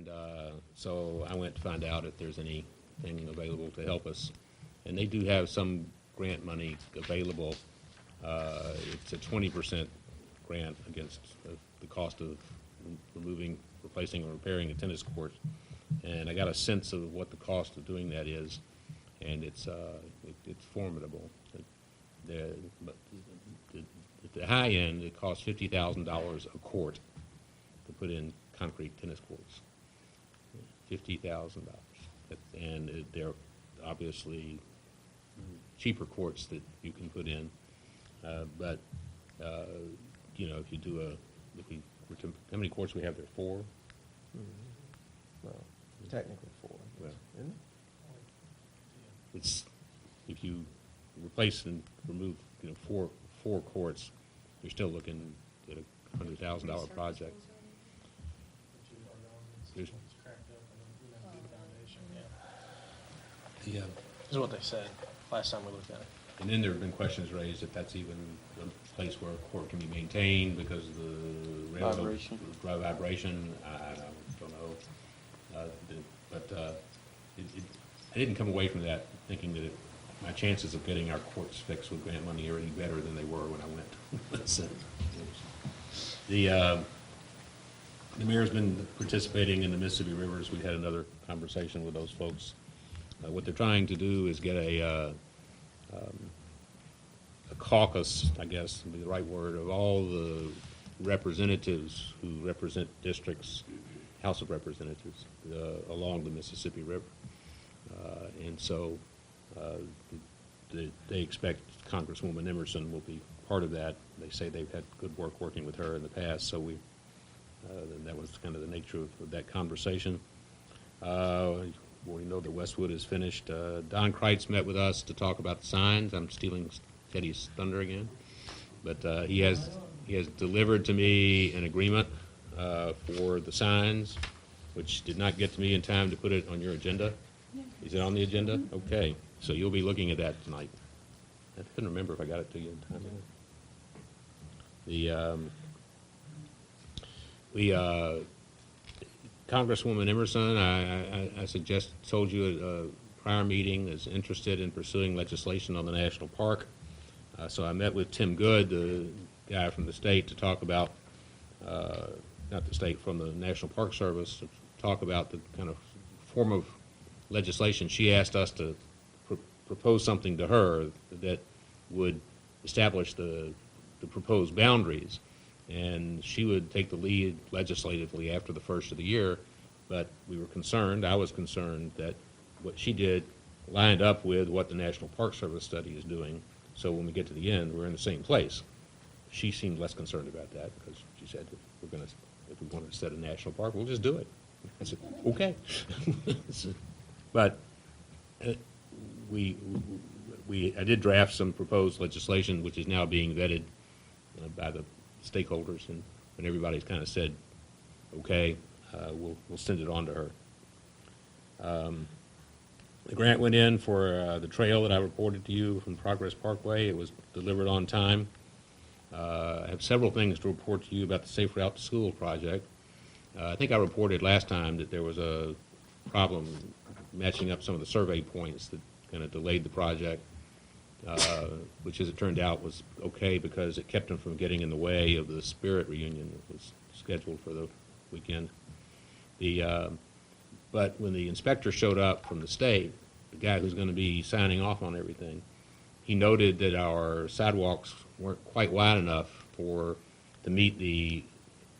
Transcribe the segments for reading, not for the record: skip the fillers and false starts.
And so I went to find out if there's anything available to help us. And they do have some grant money available. It's a 20% grant against the cost of replacing, or repairing a tennis court. And I got a sense of what the cost of doing that is, and it's formidable. But at the high end, it costs $50,000 a court to put in concrete tennis courts. $50,000, and they're obviously cheaper courts that you can put in. But you know, if you do how many courts we have there? 4. Well, technically 4. Well, Isn't it? it's, if you replace and remove, you know, four courts, you're still looking at a $100,000 project. There's, This is what they said last time we looked at it. and then there have been questions raised if that's even a place where a court can be maintained because of the Vibration. vibration. I don't know. But I didn't come away from that thinking that my chances of getting our courts fixed with grant money are any better than they were when I went. So, the mayor's been participating in the Mississippi Rivers. We had another conversation with those folks. What they're trying to do is get a caucus, I guess would be the right word, of all the representatives who represent districts, House of Representatives, along the Mississippi River. And so they expect Congresswoman Emerson will be part of that. They say they've had good work working with her in the past, so that was kind of the nature of that conversation. We know that Westwood is finished. Don Kreitz met with us to talk about the signs. I'm stealing Teddy's thunder again. But he has delivered to me an agreement for the signs, which did not get to me in time to put it on your agenda. Is it on the agenda? Okay. So you'll be looking at that tonight. I couldn't remember if I got it to you in time. Congresswoman Emerson, I told you at a prior meeting, is interested in pursuing legislation on the national park. So I met with Tim Good, the guy from the state, to talk about, not the state, from the National Park Service, to talk about the kind of form of legislation. She asked us to propose something to her that would establish the proposed boundaries. And she would take the lead legislatively after the first of the year, but we were concerned, I was concerned, that what she did lined up with what the National Park Service study is doing, so when we get to the end, we're in the same place. She seemed less concerned about that, because she said, if we want to set a national park, we'll just do it. I said, okay. But I did draft some proposed legislation, which is now being vetted by the stakeholders, and when everybody's kind of said, okay, we'll send it on to her. The grant went in for the trail that I reported to you from Progress Parkway. It was delivered on time. I have several things to report to you about the Safe Route to School project. I think I reported last time that there was a problem matching up some of the survey points that kind of delayed the project. Which, as it turned out, was okay because it kept them from getting in the way of the Spirit reunion that was scheduled for the weekend. But when the inspector showed up from the state, the guy who's going to be signing off on everything, he noted that our sidewalks weren't quite wide enough to meet the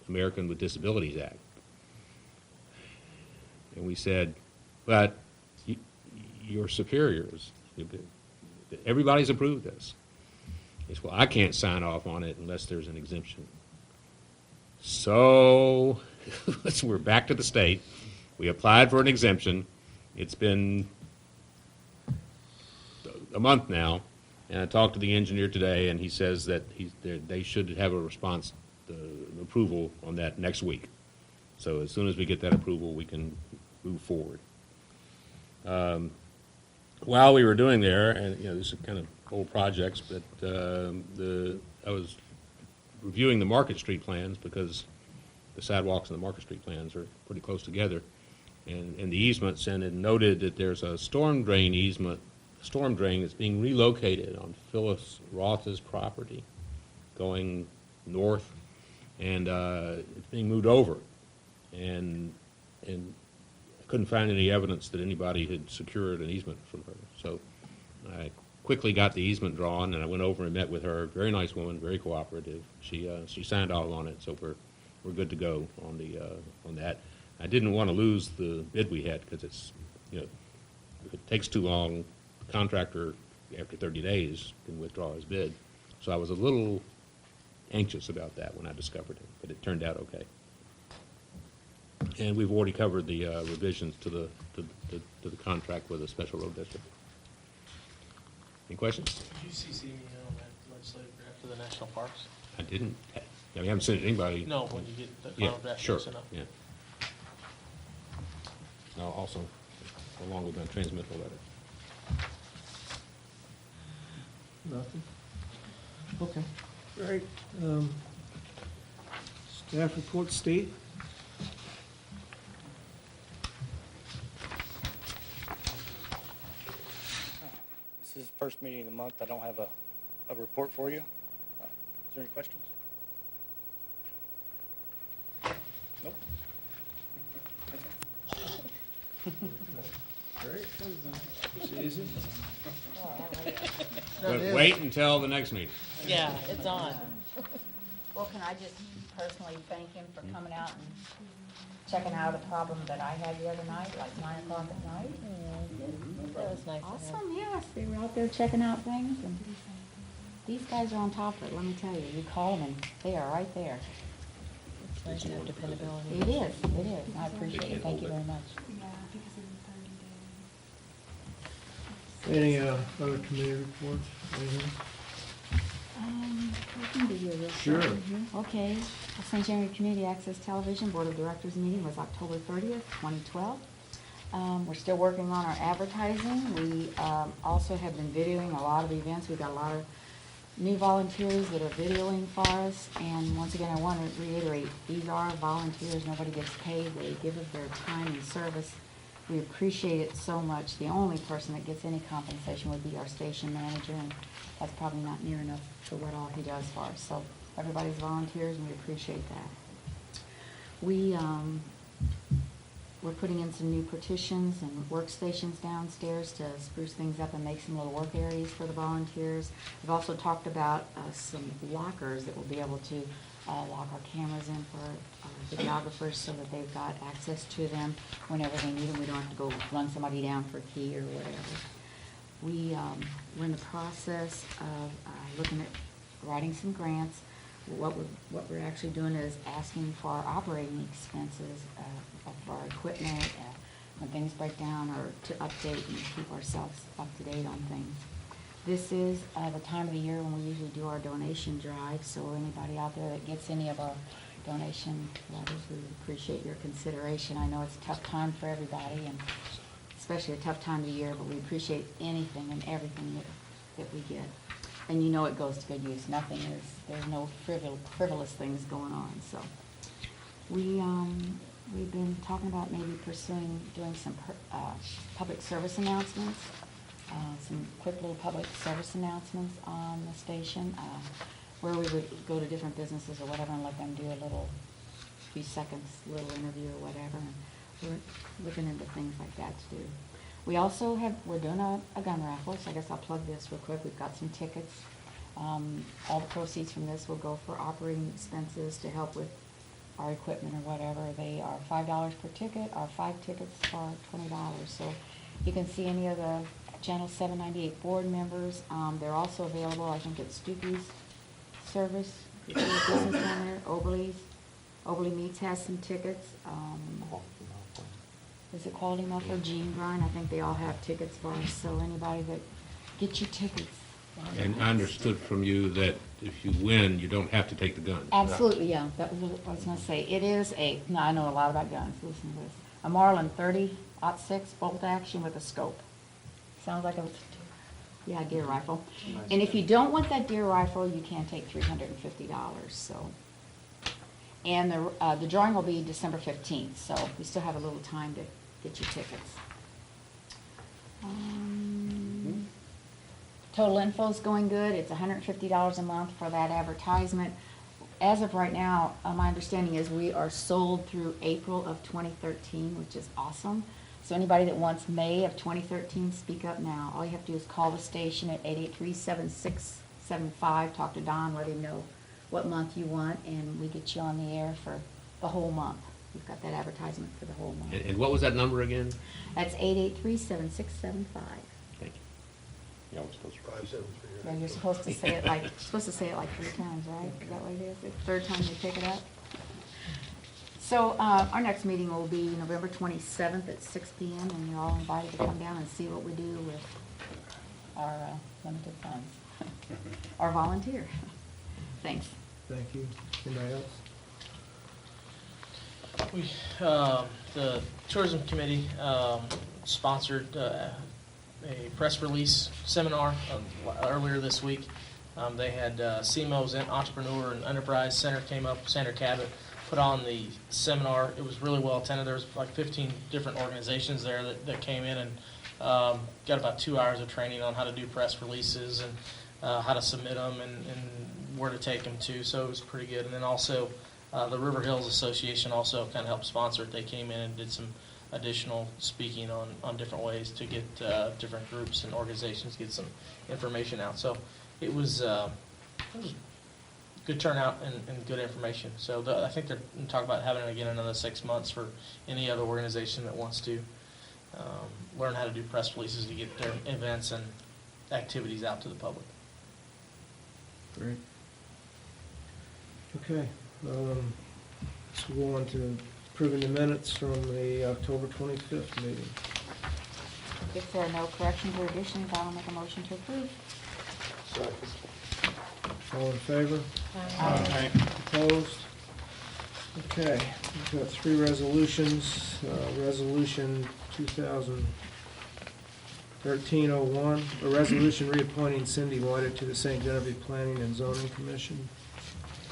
American with Disabilities Act. And we said, but your superiors, everybody's approved this. He said, well, I can't sign off on it unless there's an exemption. So we're back to the state. We applied for an exemption. It's been a month now, and I talked to the engineer today, and he says that they should have a response, approval on that next week. So as soon as we get that approval, we can move forward. While we were doing there, and this is kind of old projects, but I was reviewing the Market Street plans because the sidewalks and the Market Street plans are pretty close together. in the easements, and it noted that there's a storm drain easement, storm drain that's being relocated on Phyllis Roth's property, going north, and it's being moved over, and I couldn't find any evidence that anybody had secured an easement from her. So I quickly got the easement drawn, and I went over and met with her. Very nice woman, very cooperative. She signed off on it, so we're good to go on that. I didn't want to lose the bid we had because it's, if it takes too long, the contractor after 30 days can withdraw his bid. So I was a little anxious about that when I discovered it, but it turned out okay. And we've already covered the revisions to the contract with the special road district. Any questions? Did you CC me on that legislative draft for the national parks? I didn't. We haven't sent it to anybody. No, when you get the Yeah, final draft, sure. sent up. Yeah. I'll also, along with my transmit the letter. Nothing? Okay. All right. Staff report, Steve? This is the first meeting of the month. I don't have a report for you. Is there any questions? Nope. Great. Susan? But wait until the next meeting. Yeah, it's on. Well, can I just personally thank him for coming out and checking out a problem that I had the other night, like 9 o'clock at night? That was nice of him. Awesome, yes, they were out there checking out things, and these guys are on top of it, let me tell you. You call them, and they are right there. It's nice to have dependability. It is, I appreciate it, thank you very much. Any other committee reports? Anything? I can give you a real Sure. short one here. Okay, the St. January Community Access Television Board of Directors meeting was October 30th, 2012. We're still working on our advertising. We also have been videoing a lot of events. We've got a lot of new volunteers that are videoing for us. And once again, I want to reiterate, these are volunteers. Nobody gets paid. They give of their time and service. We appreciate it so much. The only person that gets any compensation would be our station manager, and that's probably not near enough for what all he does for us. So everybody's volunteers, and we appreciate that. We're putting in some new partitions and workstations downstairs to spruce things up and make some little work areas for the volunteers. We've also talked about some lockers that will be able to lock our cameras in for videographers so that they've got access to them whenever they need them. We don't have to go run somebody down for a key or whatever. We're in the process of looking at writing some grants. What we're actually doing is asking for our operating expenses of our equipment when things break down, or to update and keep ourselves up to date on things. This is the time of the year when we usually do our donation drive, so anybody out there that gets any of our donation letters, we appreciate your consideration. I know it's a tough time for everybody, and especially a tough time of the year, but we appreciate anything and everything that we get. And you know it goes to good use. There's no frivolous things going on, so. We've been talking about maybe doing some public service announcements, some quick little public service announcements on the station, where we would go to different businesses or whatever and let them do a few seconds, little interview or whatever. And we're looking into things like that to do. We also we're doing a gun raffle, so I guess I'll plug this real quick. We've got some tickets. All the proceeds from this will go for operating expenses to help with our equipment or whatever. They are $5 per ticket, or 5 tickets for $20. So you can see any of the Channel 798 board members. They're also available, I think, at Stuckey's service, the business center, Oberly Meats has some tickets. Is it Quality Muffler, Gene Grind? I think they all have tickets for us, so anybody that gets your tickets. And I understood from you that if you win, you don't have to take the gun. Absolutely, yeah, that was what I was gonna say. It is now I know a lot about guns, listen to this. A Marlin 30-06 bolt action with a scope. Sounds like a deer rifle. And if you don't want that deer rifle, you can take $350, so. And the drawing will be December 15th, so we still have a little time to get your tickets. Total info's going good. It's $150 a month for that advertisement. As of right now, my understanding is we are sold through April of 2013, which is awesome. So anybody that wants May of 2013, speak up now. All you have to do is call the station at 883-7675, talk to Don, let him know what month you want, and we get you on the air for the whole month. We've got that advertisement for the whole month. And what was that number again? That's 883-7675. Thank you. You always supposed to. Yeah, you're supposed to say it like, 3 times, right? Is that what it is? The third time you pick it up? So, our next meeting will be November 27th at 6 PM, and you're all invited to come down and see what we do with our limited funds. Our volunteer. Thanks. Thank you. Anybody else? The tourism committee sponsored a press release seminar earlier this week. They had CMO's Entrepreneur and Enterprise Center came up, Sandra Cabot put on the seminar. It was really well attended. There was like 15 different organizations there that came in and got about 2 hours of training on how to do press releases and how to submit them and where to take them to. So it was pretty good. And then also the River Hills Association also kind of helped sponsor it. They came in and did some additional speaking on different ways to get different groups and organizations get some information out. So it was good turnout and good information. So I think they're talking about having it again another 6 months for any other organization that wants to learn how to do press releases to get their events and activities out to the public. Great. Okay, let's go on to approving the minutes from the October 25th meeting. If there are no corrections or additions, I'll make a motion to approve. All in favor? Aye. Opposed? Okay, we've got 3 resolutions. Resolution 2013-01, a resolution reappointing Cindy White to the St. Genevieve Planning and Zoning Commission.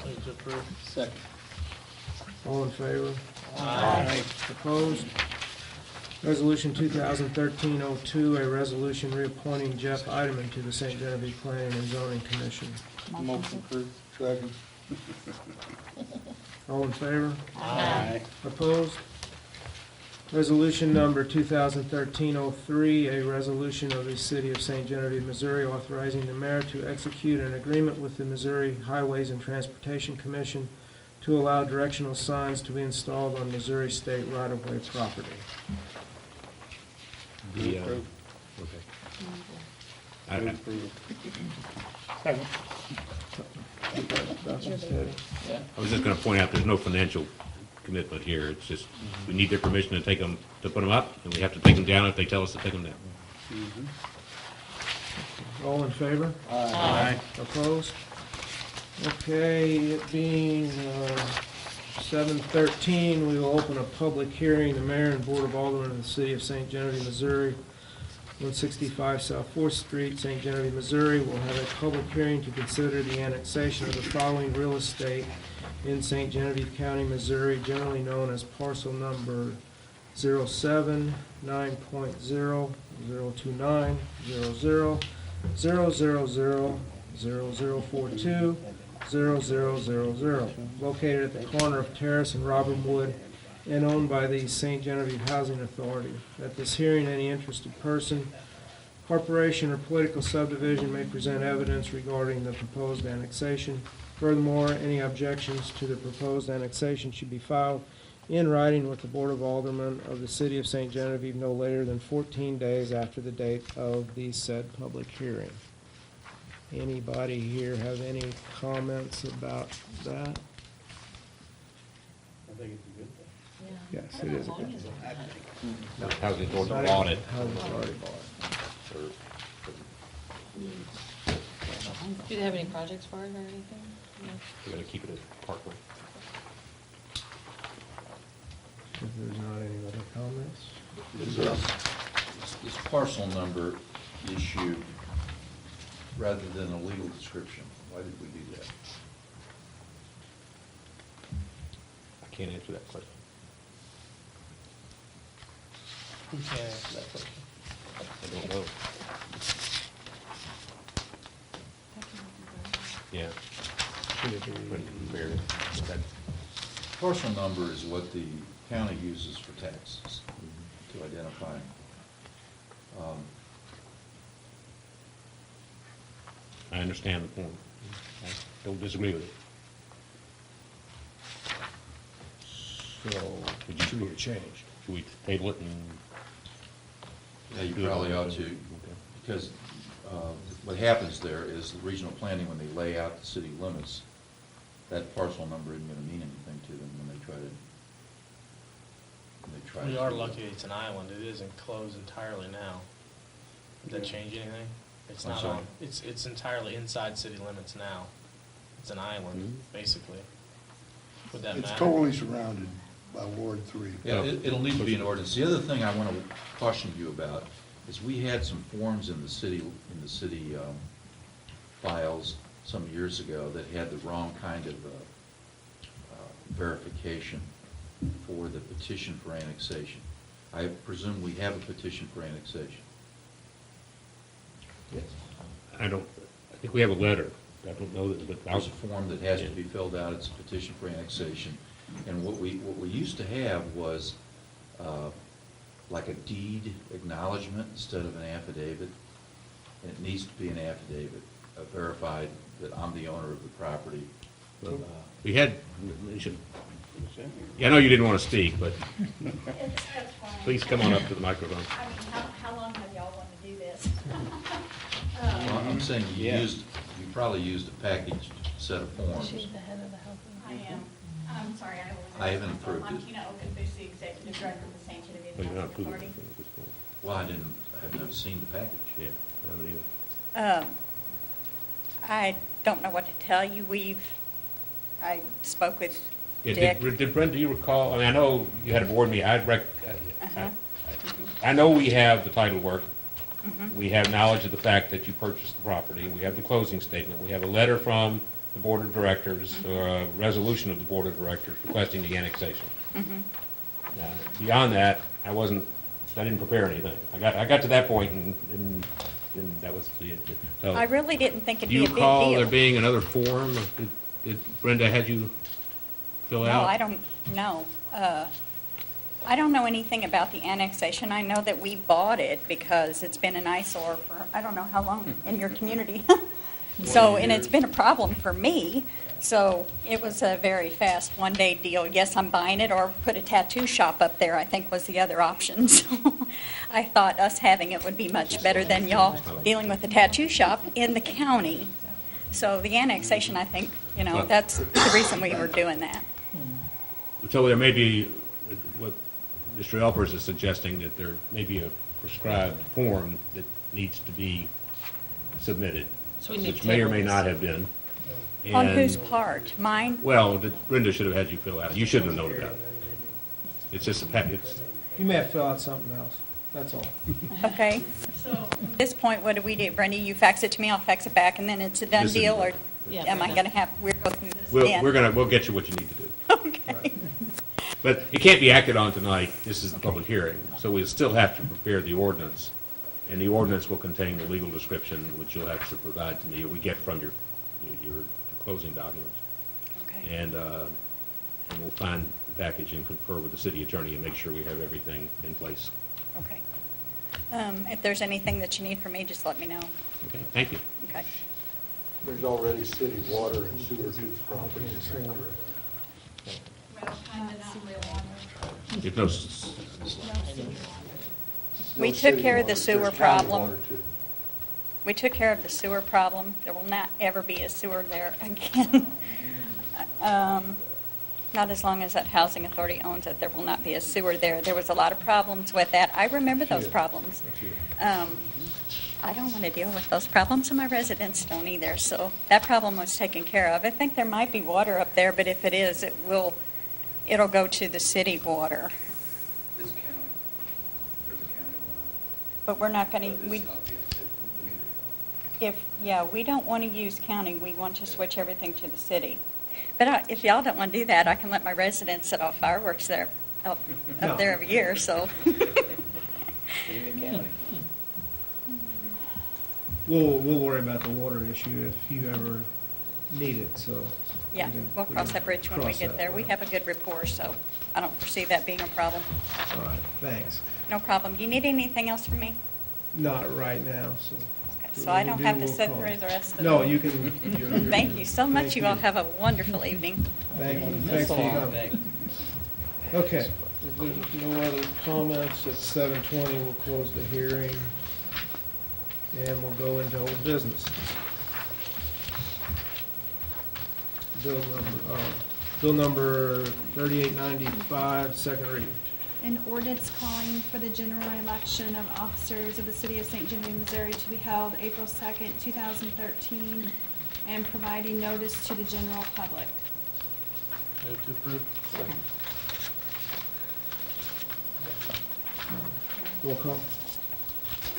Move to approve. Second. All in favor? Aye. Opposed? Resolution 2013-02, a resolution reappointing Jeff Ideman to the St. Genevieve Planning and Zoning Commission. Motion to- approved. Second. All in favor? Aye. Opposed? Resolution number 2013-03, a resolution of the City of St. Genevieve, Missouri, authorizing the mayor to execute an agreement with the Missouri Highways and Transportation Commission to allow directional signs to be installed on Missouri State right-of-way property. Okay. I- Second. That's steady. I was just going to point out, there's no financial commitment here. It's just, we need their permission to take them, to put them up, and we have to take them down if they tell us to take them down. All in favor? Aye. Opposed? Okay, it being 7:13, we will open a public hearing. The mayor and board of aldermen of the city of St. Genevieve, Missouri, 165 South 4th Street, St. Genevieve, Missouri, will have a public hearing to consider the annexation of the following real estate in St. Genevieve County, Missouri, generally known as parcel number 079.0, 029, 00000042, 0000, located at the corner of Terrace and Robin Wood, and owned by the St. Genevieve Housing Authority. At this hearing, any interested person, corporation, or political subdivision may present evidence regarding the proposed annexation. Furthermore, any objections to the proposed annexation should be filed in writing with the Board of Aldermen of the City of St. Genevieve no later than 14 days after the date of the said public hearing. Anybody here have any comments about that? I think it's a good thing. Yes, it is a good thing. How's the authority bought it? Housing Authority bought Do they have any projects for it or anything? No. We're going to keep it as Parkway. it. If there's not any other comments? Is this parcel number issue rather than a legal description? Why did we do that? I can't answer that question. Who can answer that question? I don't know. Yeah. Okay. Parcel number is what the county uses for taxes to identify. I understand the point. I don't disagree with it. So, should we change? Should we table it and? Yeah, you do it probably all? ought to, Okay. because what happens there is the regional planning, when they lay out the city limits, that parcel number isn't gonna mean anything to them when they try to. We are lucky it's an island. It is enclosed entirely now. Does that change anything? It's I'm not sorry? on, it's entirely inside city limits now. It's an island, Mhm. basically. Would that It's matter? totally surrounded by Ward 3. Yeah, it'll need to be an ordinance. The other thing I want to caution you about is we had some forms in the city files some years ago that had the wrong kind of verification for the petition for annexation. I presume we have a petition for annexation. I think we have a letter. I don't know that, but There's a form that has to be filled out, it's a petition for annexation. And what we used to have was like a deed acknowledgement instead of an affidavit. And it needs to be an affidavit, verified that I'm the owner of the property. we had, yeah, I know you didn't want to speak, but That's fine. please come on up to the microphone. I mean, how long have y'all wanted to do this? Well, I'm saying you probably used a packaged set of forms. She's the head of the health. I am. I'm sorry, I wasn't. I haven't approved I'm it. Tina Okenfuss, the executive director of the St. Genevieve Well, you're not Housing approving Authority. it at this point. Well, I have never seen the package. Yeah, I don't either. I don't know what to tell you. I spoke with Yeah, Dick. did Brenda, do you recall, I mean, I know you had a board meeting, Uh-huh. I know we have the title work. Mhm. We have knowledge of the fact that you purchased the property. We have the closing statement. We have a letter from the board of directors, Mm-hmm. or a resolution of the board of directors requesting the annexation. Mhm. Beyond that, I didn't prepare anything. I got to that point and that was the, so. I really didn't think it'd Do be you a big recall there deal. being another form? Did Brenda had you fill out? No, I don't know. I don't know anything about the annexation. I know that we bought it because it's been an eyesore for, I don't know how long in your community. So, and it's been a problem for me. So it was a very fast one-day deal. Yes, I'm buying it, or put a tattoo shop up there, I think was the other option. So I thought us having it would be much better than y'all dealing with the tattoo shop in the county. So the annexation, I think, that's the reason we were doing that. So there may be, what Mr. Elpers is suggesting, that there may be a prescribed form that needs to be submitted, So we need which to may or table may this. not have been. On And- whose part? Mine? Well, that Brenda should have had you fill out. You shouldn't have known about it. It's just a packet. You may have to fill out something else, that's all. Okay. So at this point, what do we do? Brenda, you fax it to me, I'll fax it back, and then it's a done This is- deal, or Yeah, am I Brenda. going to have, we'll go through this then? We'll get you what you need to do. Okay. But it can't be acted on tonight. This is the public hearing. So we still have to prepare the ordinance. And the ordinance will contain the legal description, which you'll have to provide to me, or we get from your closing documents. Okay. And we'll find the package and confer with the city attorney and make sure we have everything in place. Okay. If there's anything that you need from me, just let me know. Okay, thank you. Okay. There's already city water and sewer to the property, is that correct? Well, kind of not really. There's no s- We No took city care of the water, sewer there's county problem. water, too. We took care of the sewer problem. There will not ever be a sewer there again. Not as long as that housing authority owns it, there will not be a sewer there. There was a lot of problems with that. I remember those problems. I don't want to deal with those problems, and my residents don't either, so that problem was taken care of. I think there might be water up there, but if it is, it'll go to the city water. It's county. There's a county line. But we're not going But to, it's not the meter. we don't want to use county, we want to switch everything to the city. But if y'all don't want to do that, I can let my residents set off fireworks there, up there every year, so. in the county. We'll worry about the water issue if you ever need it, so. Yeah, we'll cross that bridge when we cross get that there. We bridge. have a good rapport, so I don't foresee that being a problem. All right, thanks. No problem. You need anything else from me? Not right now, so. Okay, so I don't have to We'll sit call. through the rest of No, the- you can. you're- Thank you so much. Thank You all have a wonderful evening. Thank you. That's Thanks a for lot. coming. Okay, if there's no other comments, at 7:20, we'll close the hearing, and we'll go into old business. Bill number 3895, second reading. An ordinance calling for the general election of officers of the city of St. Genevieve, Missouri to be held April 2nd, 2013, and providing notice to the general public. Move to approve. Second. Roll call.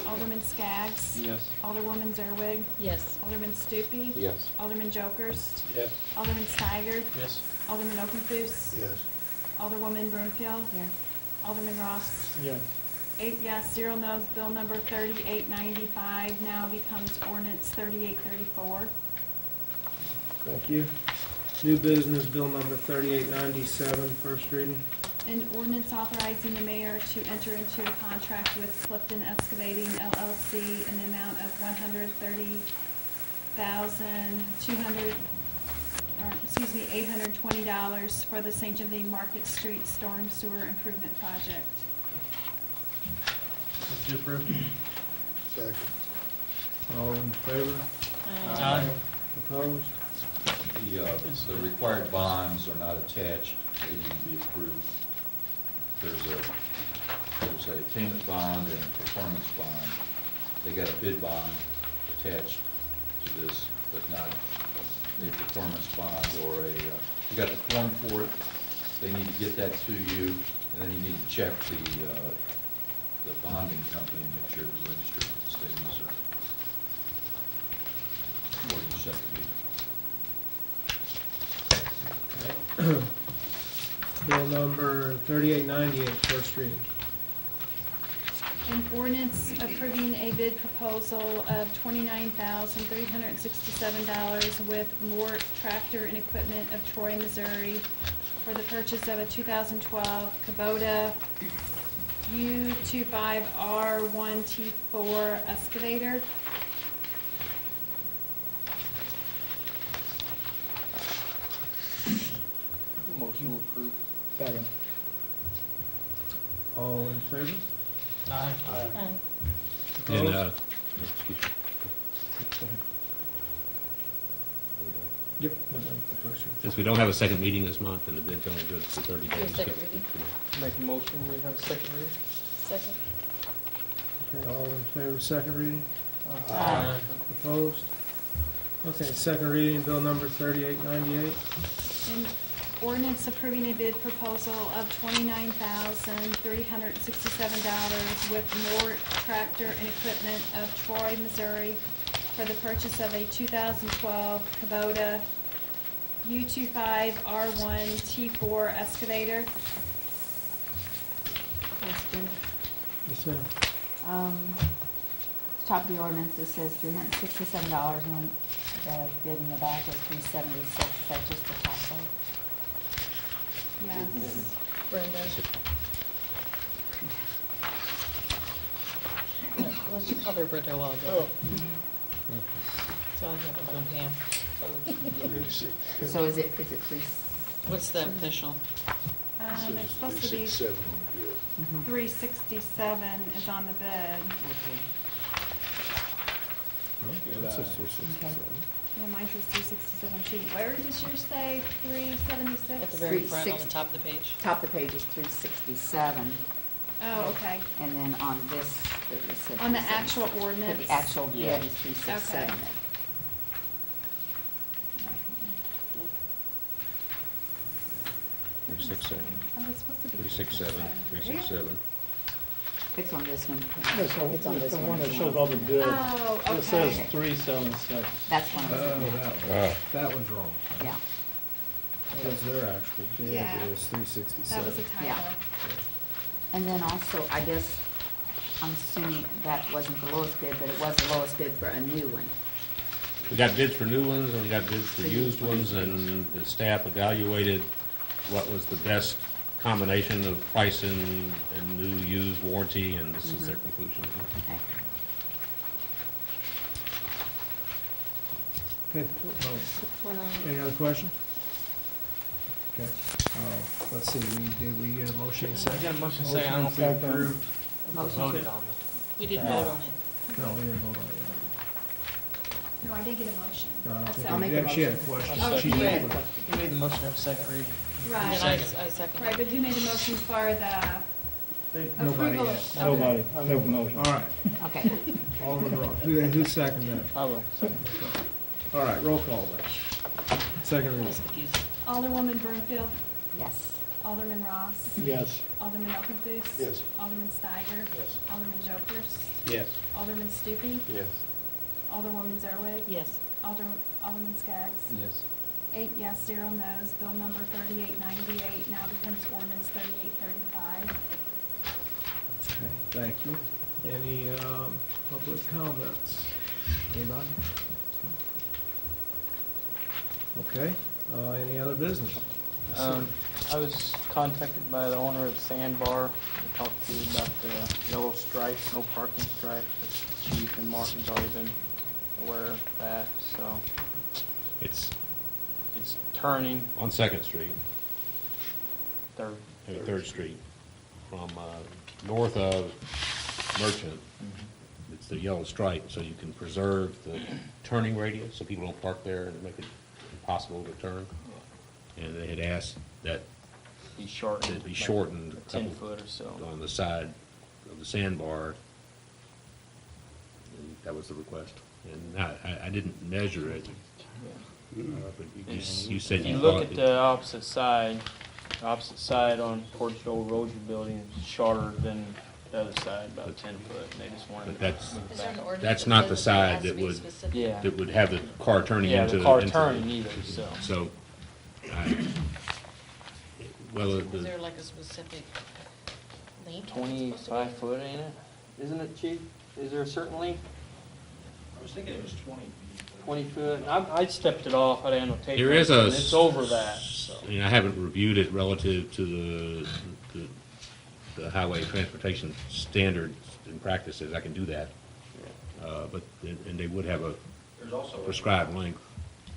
Alderman Skaggs. Yes. Alderwoman Zerwig. Yes. Alderman Stupi. Yes. Alderman Jokers. Yes. Alderman Steiger. Yes. Alderman Okenfuss. Yes. Alderwoman Broomfield. Yes. Alderman Ross. Yes. 8 yes, 0 no's. Bill number 3895 now becomes ordinance 3834. Thank you. New business, bill number 3897, first reading. An ordinance authorizing the mayor to enter into a contract with Clifton Excavating LLC in the amount of $820 for the St. Genevieve Market Street Storm Sewer Improvement Project. Move to approve. Second. All in favor? Aye. Opposed? The required bonds are not attached, they need to be approved. There's a payment bond and a performance bond. They got a bid bond attached to this, but not a performance bond or you got the form for it. They need to get that to you, and then you need to check the bonding company, and make sure it's registered with the state of Missouri. Or you set the meeting. Bill number 3898, first reading. An ordinance approving a bid proposal of $29,367 with Mort Tractor and Equipment of Troy, Missouri for the purchase of a 2012 Kubota U25R1T4 excavator. Motion approved. Second. All in favor? Aye. Aye. And, Opposed? excuse me. Yep. that's the first reading. Since we don't have a second meeting this month, and the bid's only good for 30 Do a days. second reading. Make a motion, we have a second reading? Second. Okay, all in favor, second reading? Aye. Opposed? Okay, second reading, bill number 3898. An ordinance approving a bid proposal of $29,367 with Mort Tractor and Equipment of Troy, Missouri for the purchase of a 2012 Kubota U25R1T4 excavator. Question. Yes, ma'am. Top of the ordinance, it says $367, and then the bid in the back is $376. Is that just a typo? Yes. Brenda. Let's just call her Brenda a while ago. So I'm not going Pam. So is it three? What's the official? It's supposed to be 367 on the bid. Mhm. 367 is on the bid. Okay. Okay. Yeah, mine says 367 cheap. Where does yours say 376? At the very front on the 360. top of the page. Top of the page is 367, Oh, okay. and then on this, it said On the 376. actual But ordinance? the actual Yeah. bid is 367. Okay. Oh, it's supposed to be 367, 367. It's on this one. It's It's on this the one that as shows well. all the bids. Oh, It says okay. 376. That's one I was Oh, looking at. that one's wrong. Yeah. Because their actual bid Yeah. is 367. That was a typo. Yeah. And then also, I guess, I'm assuming that wasn't the lowest bid, but it was the lowest bid for a new one. We got bids for new ones, and we got bids for used ones, and the staff evaluated what was the best combination of price and new, used, warranty, and this is their conclusion. Okay. Okay, any other questions? Okay, let's see, did we get a motion and I second? got a motion saying, I don't know if we approved, Motion voted to- on it. We didn't vote on it. No, we didn't vote on it No, I did get a motion. yet. No, I don't think I'll we- make yeah, a she had a motion. question. Oh, She you made made a- You made the motion to have a second reading. And Right, then Second. I second. right, but who made the motion for the Nobody approval yet. of? Nobody, I make a motion. All right, Okay. Alderman Ross, who seconded that? I will. All right, roll call then. Second reading. That's confusing. Alderwoman Broomfield, Yes. Alderman Ross, Yes. Alderman Okenthus. Yes. Alderman Steiger. Yes. Alderman Jokers. Yes. Alderman Stupi. Yes. Alderwoman Zerwig. Yes. Alderman Skaggs. Yes. 8 yes, 0 no's. Bill number 3898 now becomes ordinance 3835. Okay, thank you. Any public comments? Anybody? Okay, any other business? Yes, sir. I was contacted by the owner of Sandbar to talk to you about the yellow stripe, no parking stripe. The chief and Martin's already been aware of that, so It's it's turning on Second Street, third. Third Street, from north of Merchant. It's the yellow stripe, so you can preserve the turning radius, so people don't park there and make it impossible to turn. And they had asked that Be shortened. it be shortened a 10 couple foot or so. on the side of the sandbar. And that was the request. And I didn't measure it, but you said If you you thought. look at the opposite side on towards the old Roger building is shorter than the other side, about 10 foot. And they just wanted But to move Is there an back. ordinance That's that not says the it side has to that be would- specific? Yeah. That would have the car turning Yeah, into. the car into turning either, so. So, well, Is there like a specific length? that it's supposed to be? 25 foot, ain't it? Isn't it, chief? Is there a certain length? I was thinking it was 20. 20 foot? I stepped it off, I had no tape. there on is it, a. and it's over that, so. I mean, I haven't reviewed it relative to the highway transportation standards and practices. I can do that. But, and they would have a There's also a prescribed length.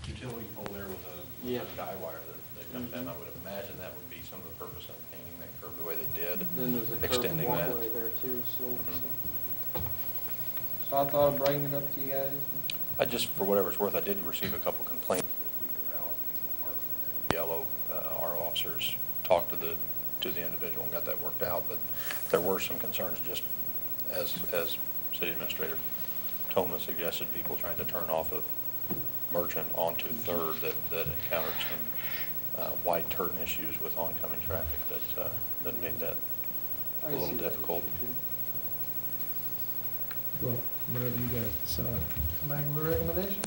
utility pole there with a Yeah. guy wire that comes in. I would imagine that would be some of the purpose of painting that curve the way they did. Then there's a curved Extending that. walkway there too, so. Mhm. So I thought of bringing it up to you guys. I just, for whatever it's worth, I did receive a couple complaints this week about people parking in yellow. Our officers talked to the individual and got that worked out, but there were some concerns, just as City Administrator Toma suggested, people trying to turn off of Merchant onto Third that encountered some wide turn issues with oncoming traffic that made that a little difficult. Well, whatever you guys decide. Come back with a recommendation?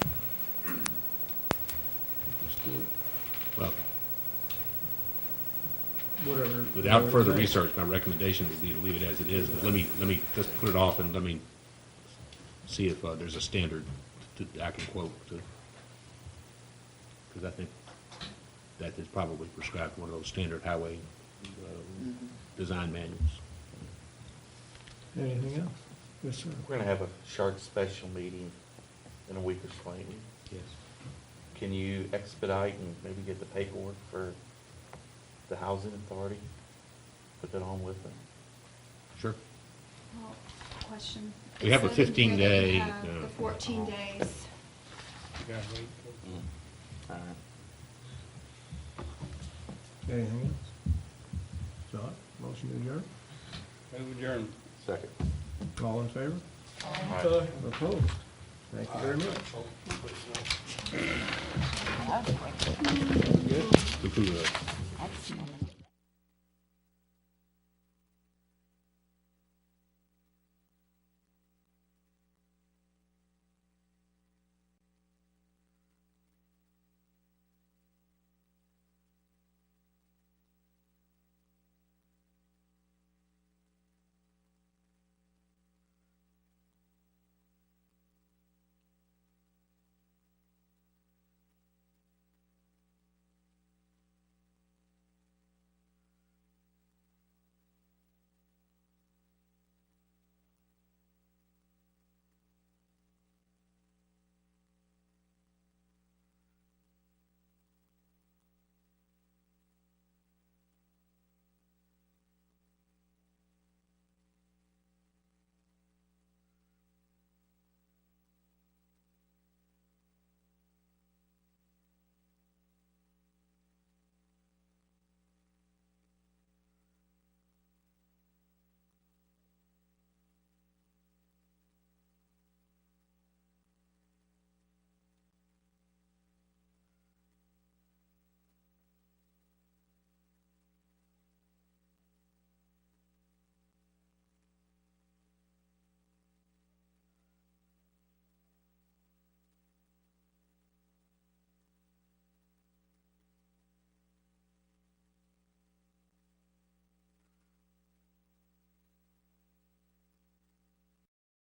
Just do it. Well, Whatever. without whatever further you think. research, my recommendation would be to leave it as it is. But let me just put it off and let me see if there's a standard I can quote to. Because I think that is probably prescribed in one of those standard highway design manuals. Anything else? Yes, sir. We're gonna have a short special meeting in a week or so, ain't we? Yes. Can you expedite and maybe get the paperwork for the housing authority? Put that on with them? Sure. Well, question. We have a It says in here that we 15-day, have The 14 days. All right. Anything else? Not? Motion to adjourn? Move adjourned. Second. All in favor? Aye. Opposed? Thank you very much. Approve of that.